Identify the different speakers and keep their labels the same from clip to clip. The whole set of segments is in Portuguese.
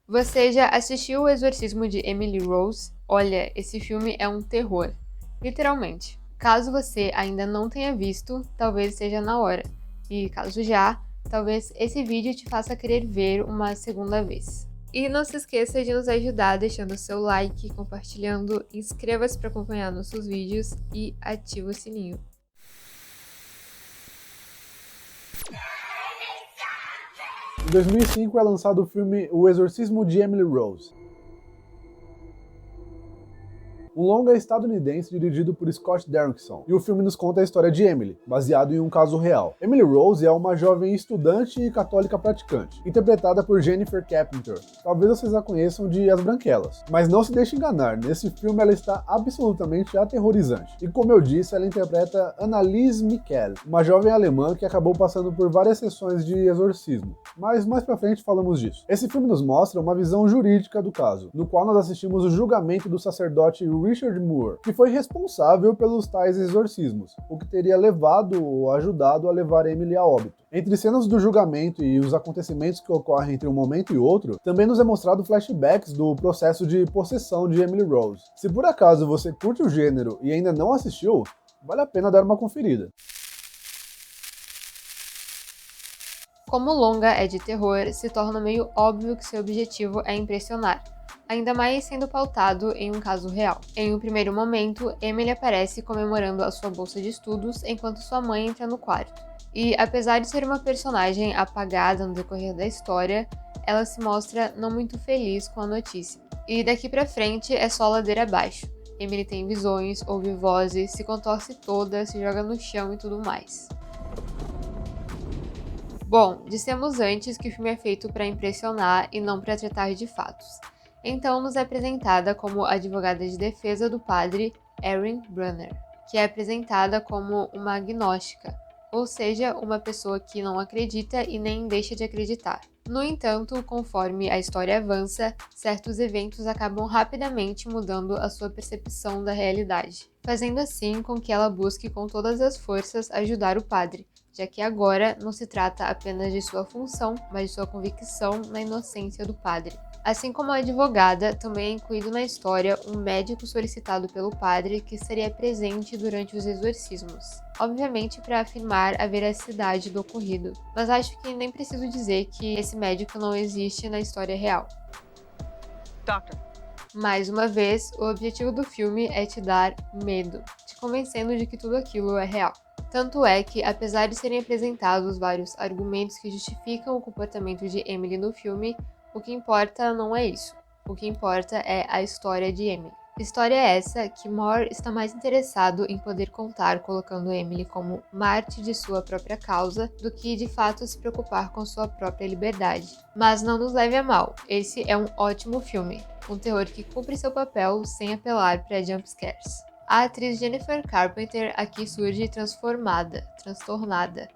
Speaker 1: Você já assistiu O Exorcismo de Emily Rose? Olha, esse filme é um terror. Literalmente. Caso você ainda não tenha visto, talvez seja na hora. E caso já, talvez esse vídeo te faça querer ver uma segunda vez. E não se esqueça de nos ajudar deixando seu like, compartilhando, inscreva-se para acompanhar nossos vídeos e ativa o sininho.
Speaker 2: Em 2005 é lançado o filme O Exorcismo de Emily Rose. Um longa estadunidense dirigido por Scott Derrickson, e o filme nos conta a história de Emily, baseado em um caso real. Emily Rose é uma jovem estudante e católica praticante, interpretada por Jennifer Carpenter. Talvez vocês a conheçam de As Branquelas, mas não se deixe enganar, nesse filme ela está absolutamente aterrorizante. E como eu disse, ela interpreta Anneliese Michel, uma jovem alemã que acabou passando por várias sessões de exorcismo. Mas mais pra frente falamos disso. Esse filme nos mostra uma visão jurídica do caso, no qual nós assistimos o julgamento do sacerdote Richard Moore, que foi responsável pelos tais exorcismos, o que teria levado ou ajudado a levar Emily a óbito. Entre cenas do julgamento e os acontecimentos que ocorrem entre um momento e outro, também nos é mostrado flashbacks do processo de possessão de Emily Rose. Se por acaso você curte o gênero e ainda não assistiu, vale a pena dar uma conferida.
Speaker 1: Como o longa é de terror, se torna meio óbvio que seu objetivo é impressionar, ainda mais sendo pautado em um caso real. Em um primeiro momento, Emily aparece comemorando a sua bolsa de estudos enquanto sua mãe entra no quarto. E apesar de ser uma personagem apagada no decorrer da história, ela se mostra não muito feliz com a notícia. E daqui pra frente é só ladeira abaixo. Emily tem visões, ouve vozes, se contorce toda, se joga no chão e tudo mais. Bom, dissemos antes que o filme é feito para impressionar e não para tratar de fatos. Então nos é apresentada como a advogada de defesa do padre Erin Brunner, que é apresentada como uma agnóstica, ou seja, uma pessoa que não acredita e nem deixa de acreditar. No entanto, conforme a história avança, certos eventos acabam rapidamente mudando a sua percepção da realidade, fazendo assim com que ela busque com todas as forças ajudar o padre, já que agora não se trata apenas de sua função, mas de sua convicção na inocência do padre. Assim como a advogada, também é incluído na história um médico solicitado pelo padre que estaria presente durante os exorcismos, obviamente para afirmar a veracidade do ocorrido, mas acho que nem preciso dizer que esse médico não existe na história real.
Speaker 3: Doctor.
Speaker 1: Mais uma vez, o objetivo do filme é te dar medo, te convencendo de que tudo aquilo é real. Tanto é que, apesar de serem apresentados vários argumentos que justificam o comportamento de Emily no filme, o que importa não é isso. O que importa é a história de Emily. História essa que Moore está mais interessado em poder contar colocando Emily como mártir de sua própria causa do que de fato se preocupar com sua própria liberdade. Mas não nos leve a mal, esse é um ótimo filme. Um terror que cumpre seu papel sem apelar para jumpscares. A atriz Jennifer Carpenter aqui surge transformada, transtornada,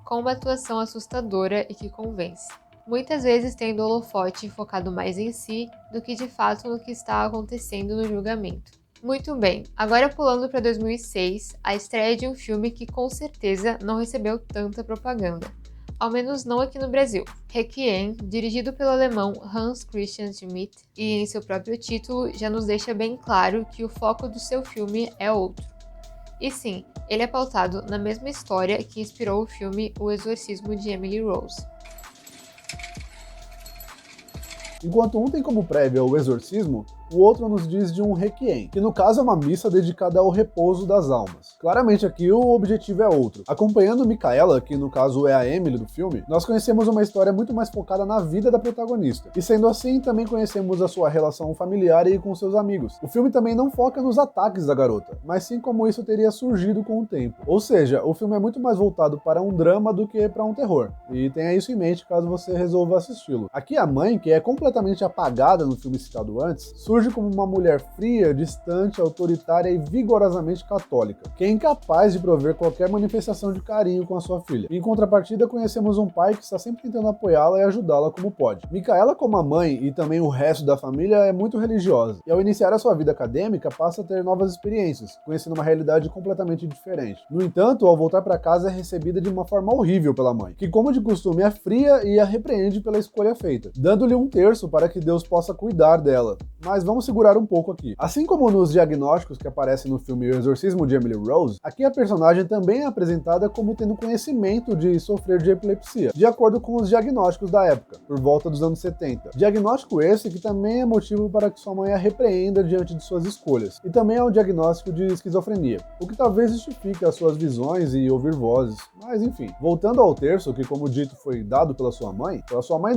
Speaker 1: com uma atuação assustadora e que convence. Muitas vezes tendo o holofote focado mais em si do que de fato no que está acontecendo no julgamento. Muito bem, agora pulando para 2006, a estreia de um filme que com certeza não recebeu tanta propaganda. Ao menos não aqui no Brasil. Requiem, dirigido pelo alemão Hans Christian Schmidt, e em seu próprio título já nos deixa bem claro que o foco do seu filme é outro. E sim, ele é pautado na mesma história que inspirou o filme O Exorcismo de Emily Rose.
Speaker 2: Enquanto um tem como prévia o exorcismo, o outro nos diz de um requiem, que no caso é uma missa dedicada ao repouso das almas. Claramente aqui o objetivo é outro. Acompanhando Micaela, que no caso é a Emily do filme, nós conhecemos uma história muito mais focada na vida da protagonista. E sendo assim, também conhecemos a sua relação familiar e com seus amigos. O filme também não foca nos ataques da garota, mas sim como isso teria surgido com o tempo. Ou seja, o filme é muito mais voltado para um drama do que para um terror. E tenha isso em mente caso você resolva assisti-lo. Aqui a mãe, que é completamente apagada no filme citado antes, surge surge como uma mulher fria, distante, autoritária e vigorosamente católica, que é incapaz de prover qualquer manifestação de carinho com a sua filha. Em contrapartida, conhecemos um pai que está sempre tentando apoiá-la e ajudá-la como pode. Micaela, como a mãe e também o resto da família, é muito religiosa, e ao iniciar a sua vida acadêmica, passa a ter novas experiências, conhecendo uma realidade completamente diferente. No entanto, ao voltar para casa é recebida de uma forma horrível pela mãe, que como de costume é fria e a repreende pela escolha feita, dando-lhe um terço para que Deus possa cuidar dela. Mas vamos segurar um pouco aqui. Assim como nos diagnósticos que aparecem no filme O Exorcismo de Emily Rose, aqui a personagem também é apresentada como tendo conhecimento de sofrer de epilepsia, de acordo com os diagnósticos da época, por volta dos anos 70. Diagnóstico esse que também é motivo para que sua mãe a repreenda diante de suas escolhas, e também é um diagnóstico de esquizofrenia, o que talvez justifique as suas visões e ouvir vozes, mas enfim. Voltando ao terço, que como dito foi dado pela sua mãe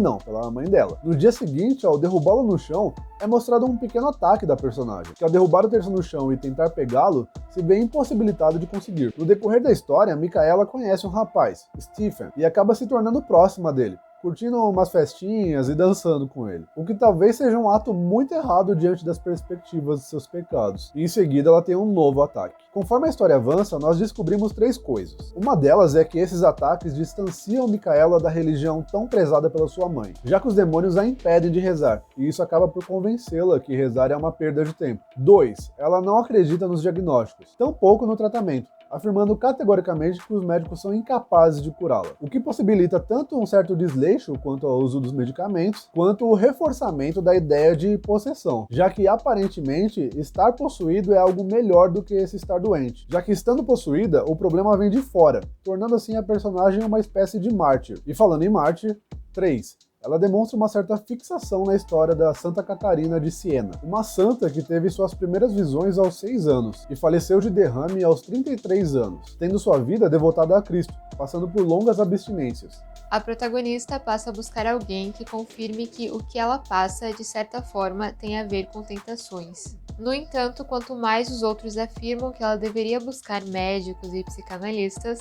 Speaker 2: não, pela mãe dela. No dia seguinte, ao derrubá-lo no chão, é mostrado um pequeno ataque da personagem, que ao derrubar o terço no chão e tentar pegá-lo, se vê impossibilitado de conseguir. No decorrer da história, Micaela conhece um rapaz, Stephen, e acaba se tornando próxima dele, curtindo umas festinhas e dançando com ele, o que talvez seja um ato muito errado diante das perspectivas de seus pecados, e em seguida ela tem um novo ataque. Conforme a história avança, nós descobrimos 3 coisas. Uma delas é que esses ataques distanciam Micaela da religião tão prezada pela sua mãe, já que os demônios a impedem de rezar, e isso acaba por convencê-la que rezar é uma perda de tempo. 2. Ela não acredita nos diagnósticos, tampouco no tratamento, afirmando categoricamente que os médicos são incapazes de curá-la, o que possibilita tanto um certo desleixo quanto ao uso dos medicamentos, quanto o reforçamento da ideia de possessão, já que aparentemente estar possuído é algo melhor do que esse estar doente, já que estando possuída, o problema vem de fora, tornando assim a personagem uma espécie de mártir. E falando em mártir, 3. Ela demonstra uma certa fixação na história da Santa Catarina de Siena, uma santa que teve suas primeiras visões aos 6 anos e faleceu de derrame aos 33 anos, tendo sua vida devotada a Cristo, passando por longas abstinências.
Speaker 1: A protagonista passa a buscar alguém que confirme que o que ela passa, de certa forma, tem a ver com tentações. No entanto, quanto mais os outros afirmam que ela deveria buscar médicos e psicanalistas,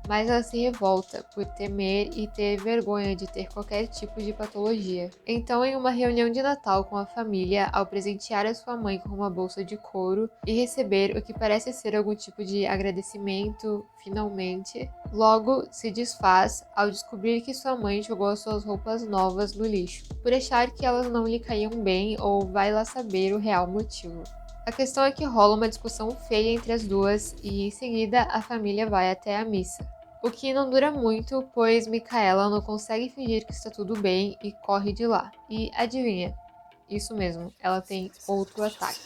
Speaker 1: mas ela se revolta por temer e ter vergonha de ter qualquer tipo de patologia. Então, em uma reunião de Natal com a família, ao presentear a sua mãe com uma bolsa de couro e receber o que parece ser algum tipo de agradecimento, finalmente, logo se desfaz ao descobrir que sua mãe jogou as suas roupas novas no lixo, por achar que elas não lhe caíam bem ou vai lá saber o real motivo. A questão é que rola uma discussão feia entre as duas e em seguida a família vai até a missa. O que não dura muito, pois Micaela não consegue fingir que está tudo bem e corre de lá. E adivinha? Isso mesmo, ela tem outro ataque.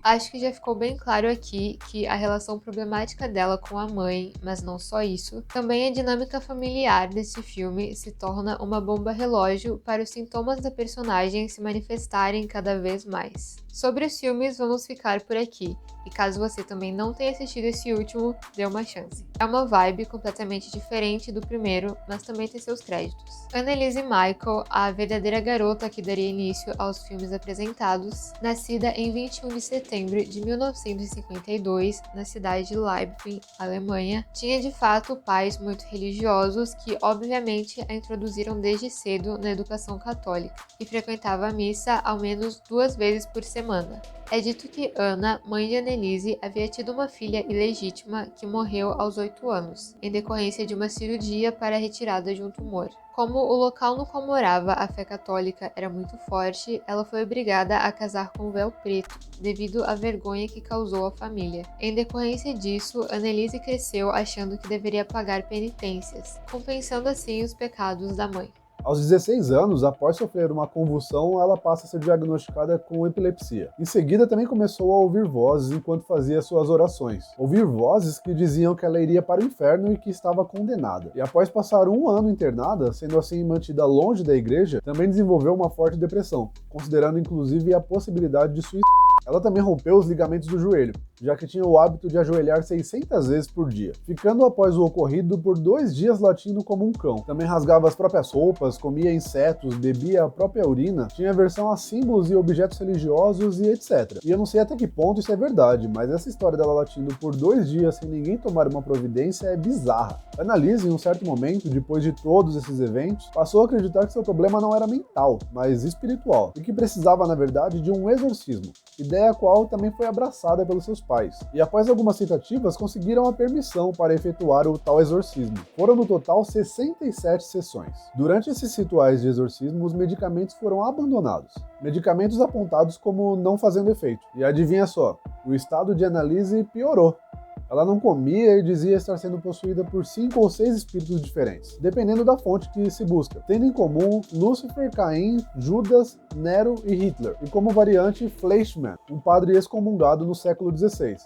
Speaker 1: Acho que já ficou bem claro aqui que a relação problemática dela com a mãe, mas não só isso, também a dinâmica familiar desse filme se torna uma bomba relógio para os sintomas da personagem se manifestarem cada vez mais. Sobre os filmes, vamos ficar por aqui, e caso você também não tenha assistido esse último, dê uma chance. É uma vibe completamente diferente do primeiro, mas também tem seus créditos. Anneliese Michael, a verdadeira garota que daria início aos filmes apresentados, nascida em 21 de setembro de 1952, na cidade de Leipzig, Alemanha, tinha de fato pais muito religiosos que obviamente a introduziram desde cedo na educação católica, e frequentava a missa ao menos 2 vezes por semana. É dito que Anna, mãe de Anneliese, havia tido uma filha ilegítima que morreu aos 8 anos, em decorrência de uma cirurgia para a retirada de um tumor. Como o local no qual morava a fé católica era muito forte, ela foi obrigada a casar com o véu preto, devido à vergonha que causou à família. Em decorrência disso, Anneliese cresceu achando que deveria pagar penitências, compensando assim os pecados da mãe.
Speaker 2: Aos 16 anos, após sofrer uma convulsão, ela passa a ser diagnosticada com epilepsia. Em seguida, também começou a ouvir vozes enquanto fazia suas orações. Ouvir vozes que diziam que ela iria para o inferno e que estava condenada. E após passar 1 ano internada, sendo assim mantida longe da igreja, também desenvolveu uma forte depressão, considerando inclusive a possibilidade de suicídio. Ela também rompeu os ligamentos do joelho, já que tinha o hábito de ajoelhar 600 vezes por dia, ficando após o ocorrido por 2 dias latindo como um cão. Também rasgava as próprias roupas, comia insetos, bebia a própria urina, tinha aversão a símbolos e objetos religiosos e etc. E eu não sei até que ponto isso é verdade, mas essa história dela latindo por 2 dias sem ninguém tomar uma providência é bizarra. Annalise, em um certo momento, depois de todos esses eventos, passou a acreditar que seu problema não era mental, mas espiritual, e que precisava, na verdade, de um exorcismo, ideia a qual também foi abraçada pelos seus pais. E após algumas tentativas, conseguiram a permissão para efetuar o tal exorcismo. Foram no total 67 sessões. Durante esses rituais de exorcismo, os medicamentos foram abandonados. Medicamentos apontados como não fazendo efeito. E adivinha só, o estado de Annalise piorou. Ela não comia e dizia estar sendo possuída por 5 ou 6 espíritos diferentes, dependendo da fonte que se busca, tendo em comum Lúcifer, Caim, Judas, Nero e Hitler, e como variante Fleischmann, um padre excomungado no século XVI.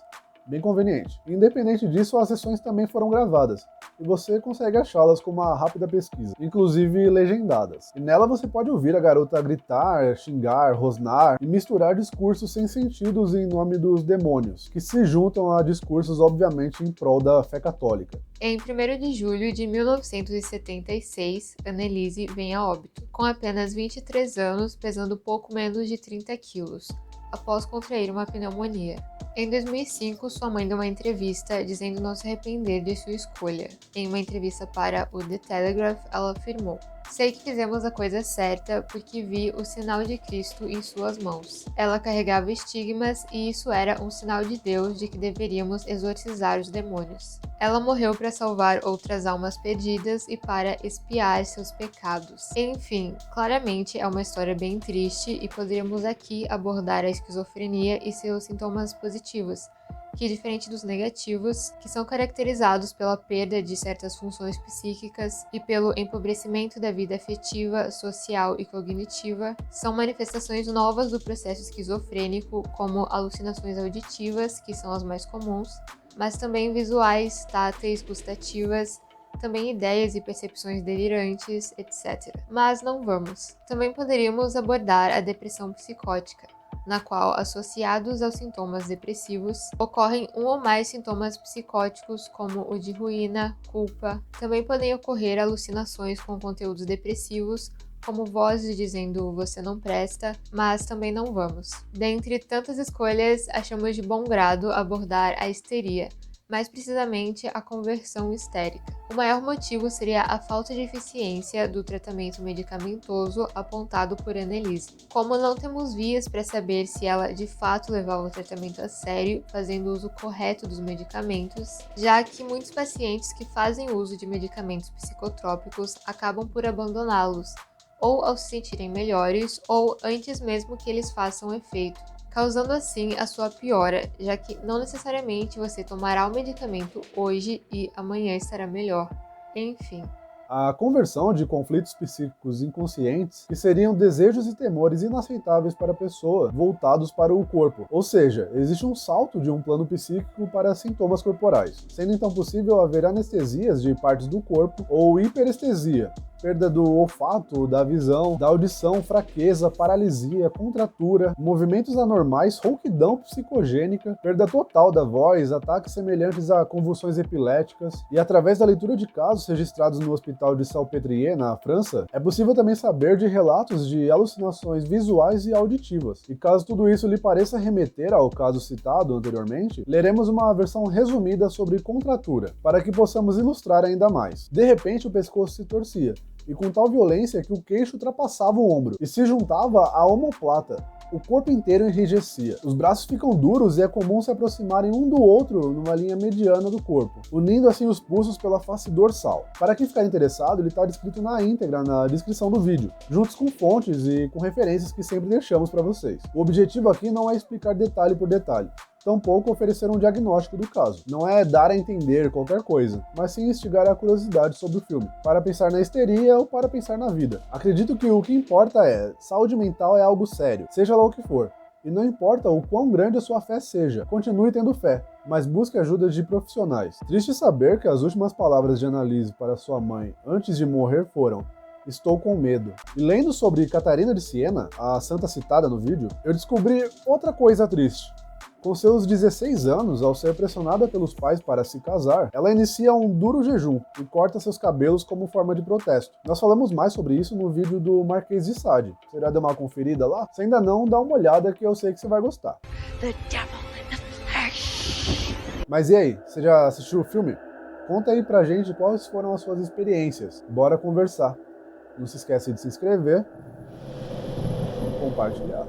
Speaker 2: Bem conveniente. Independente disso, as sessões também foram gravadas, e você consegue achá-las com uma rápida pesquisa, inclusive legendadas. E nela você pode ouvir a garota gritar, xingar, rosnar e misturar discursos sem sentidos em nome dos demônios, que se juntam a discursos obviamente em prol da fé católica.
Speaker 1: Em 1º de julho de 1976, Annalise vem a óbito, com apenas 23 anos, pesando pouco menos de 30 quilos, após contrair uma pneumonia. Em 2005, sua mãe deu uma entrevista dizendo não se arrepender de sua escolha. Em uma entrevista para o The Telegraph, ela afirmou: "Sei que fizemos a coisa certa porque vi o sinal de Cristo em suas mãos. Ela carregava estigmas e isso era um sinal de Deus de que deveríamos exorcizar os demônios. Ela morreu para salvar outras almas perdidas e para expiar seus pecados." Enfim, claramente é uma história bem triste e poderíamos aqui abordar a esquizofrenia e seus sintomas positivos, que, diferente dos negativos, que são caracterizados pela perda de certas funções psíquicas e pelo empobrecimento da vida afetiva, social e cognitiva, são manifestações novas do processo esquizofrênico, como alucinações auditivas, que são as mais comuns, mas também visuais, táteis, gustativas, também ideias e percepções delirantes, etc. Mas não vamos. Também poderíamos abordar a depressão psicótica, na qual, associados aos sintomas depressivos, ocorrem um ou mais sintomas psicóticos, como o de ruína, culpa. Também podem ocorrer alucinações com conteúdos depressivos, como vozes dizendo "você não presta", mas também não vamos. Dentre tantas escolhas, achamos de bom grado abordar a histeria, mais precisamente a conversão histérica. O maior motivo seria a falta de eficiência do tratamento medicamentoso apontado por Annalise. Como não temos vias para saber se ela de fato levava o tratamento a sério, fazendo uso correto dos medicamentos, já que muitos pacientes que fazem uso de medicamentos psicotrópicos acabam por abandoná-los, ou ao se sentirem melhores, ou antes mesmo que eles façam efeito, causando assim a sua piora, já que não necessariamente você tomará o medicamento hoje e amanhã estará melhor. Enfim.
Speaker 2: A conversão de conflitos psíquicos inconscientes, que seriam desejos e temores inaceitáveis para a pessoa, voltados para o corpo. Ou seja, existe um salto de um plano psíquico para sintomas corporais, sendo então possível haver anestesias de partes do corpo ou hiperestesia, perda do olfato, da visão, da audição, fraqueza, paralisia, contratura, movimentos anormais, rouquidão psicogênica, perda total da voz, ataques semelhantes a convulsões epiléticas. E através da leitura de casos registrados no Hospital de Salpêtrière, na França, é possível também saber de relatos de alucinações visuais e auditivas. E caso tudo isso lhe pareça remeter ao caso citado anteriormente, leremos uma versão resumida sobre contratura, para que possamos ilustrar ainda mais. De repente, o pescoço se torcia, e com tal violência que o queixo ultrapassava o ombro e se juntava à omoplata. O corpo inteiro enrijecia, os braços ficam duros e é comum se aproximarem um do outro numa linha mediana do corpo, unindo assim os pulsos pela face dorsal. Para quem ficar interessado, ele está descrito na íntegra na descrição do vídeo, juntos com fontes e com referências que sempre deixamos para vocês. O objetivo aqui não é explicar detalhe por detalhe, tampouco oferecer um diagnóstico do caso. Não é dar a entender qualquer coisa, mas sim instigar a curiosidade sobre o filme, para pensar na histeria ou para pensar na vida. Acredito que o que importa é, saúde mental é algo sério, seja lá o que for. E não importa o quão grande a sua fé seja, continue tendo fé, mas busque ajuda de profissionais. Triste saber que as últimas palavras de Annalise para sua mãe antes de morrer foram: "Estou com medo." E lendo sobre Catarina de Siena, a santa citada no vídeo, eu descobri outra coisa triste. Com seus 16 anos, ao ser pressionada pelos pais para se casar, ela inicia um duro jejum e corta seus cabelos como forma de protesto. Nós falamos mais sobre isso no vídeo do Marquês de Sade. Você já deu uma conferida lá? Se ainda não, dá uma olhada que eu sei que você vai gostar.
Speaker 3: The devil in the flesh.
Speaker 2: Mas e aí, você já assistiu o filme? Conta aí pra gente quais foram as suas experiências. Bora conversar. Não se esquece de se inscrever e compartilhar.